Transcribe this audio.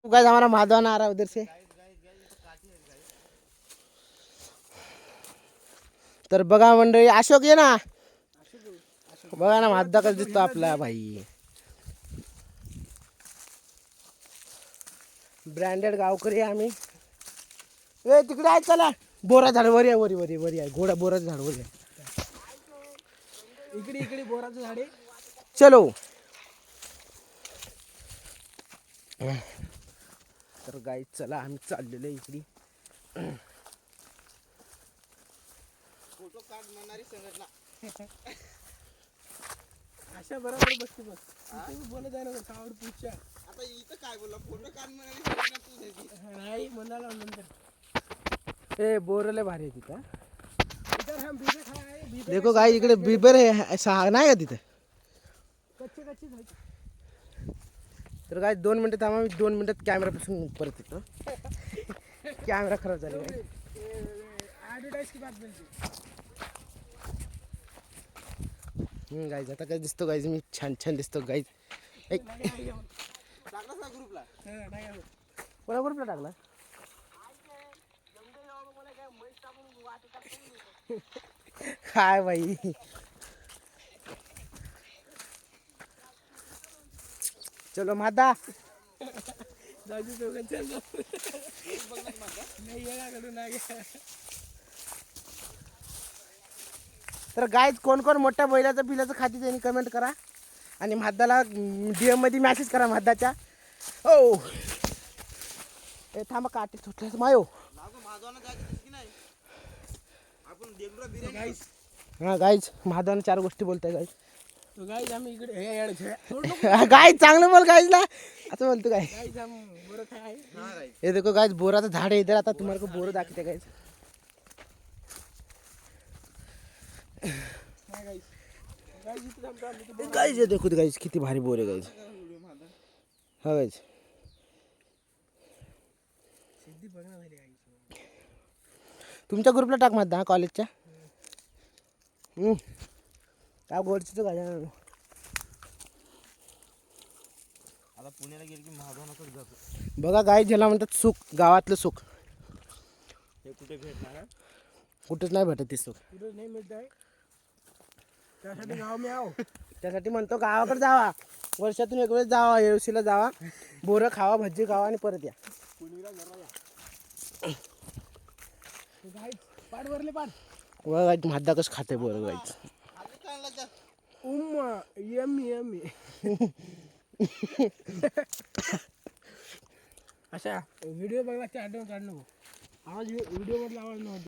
Guys हमारा माधवान आ रहा है उधर से। तर बघा मंडळी, अशोक ये ना, बघा ना माधदा कसं दिसतो आपला भाई, ब्रँडेड गावकरी आम्ही। ए तिकडे आहे, चला बोरा झाड वर आहे, वरी वरी वरी आहे, घोडा बोराचं झाड वर आहे, इकडे इकडे बोराचं झाड आहे, चलो। तर गाईस चला आम्ही चाललेलो इकडे, फोटो काढ म्हणणारी संघटना अशा बरोबर बसते बस, बोलत आहे ना सावड पूछा, आता इथं काय बोलला, फोटो काढ म्हणाली संघटना तू नाही म्हणाला नंतर। ए बोरले भारी आहे तिथं, इधर हम बीबे खाए, देखो गाइस इकडे बिबर आहे, सहा नाही का तिथं, कच्चे कच्चे झाले। तर गाइस 2 मिनिटं थांबा, मी 2 मिनिटात कॅमेरा पासून परत येतो, कॅमेरा खराब झाला ॲडव्हर्टाइज की बात बोलते। गाइस आता काय दिसतो गाइस, मी छान छान दिसतो गाइस। टाकलास ना ग्रुपला, कोणा ग्रुपला टाकला, काय भाई, चलो मादा तर गाईज कोण कोण मोठ्या बैलाचं पिलाचं खाती त्यांनी कमेंट करा, आणि म्हादाला DM मध्ये मेसेज करा म्हादाच्या। ओ ए थांबा काटे सुटले मायो, हा गाईज म्हादानं 4 गोष्टी बोलताय गाईज, तो गाईज आम्ही इकडे गाईज चांगलं बोल गाईजला, असं बोलतो गाईज, हे देखो गाईज बोराचं झाड आहे इधर, आता तुम्हाला को बोर दाखवते गाईज, गाईज ये देखो गाईज किती भारी बोर आहे गाईज, हा गाईज तुमच्या ग्रुपला टाक माझा, हा कॉलेजच्या काय गोडच काय आता पुण्याला गेलं की महाधवानाकडे जातो बघा गाईज, ज्याला म्हणतात सुख, गावातलं सुख हे कुठे भेटणार, कुठेच नाही भेटत ते सुख, कुठेच नाही मिळत आहे, त्यासाठी गाव मी आहो, त्यासाठी म्हणतो गावाकडे जावा, वर्षातून एक वेळेस जावा, येवशीला जावा, बोरं खावा, भजी खावा आणि परत या, पाठ भरले पाठ गाईज, म्हादा कसं खाते बोरं गाईज, यम्मी यम्मी अशा व्हिडिओ बघा, आठवण काढ नको, आवाज व्हिडिओ मधला आवाज नव्हता।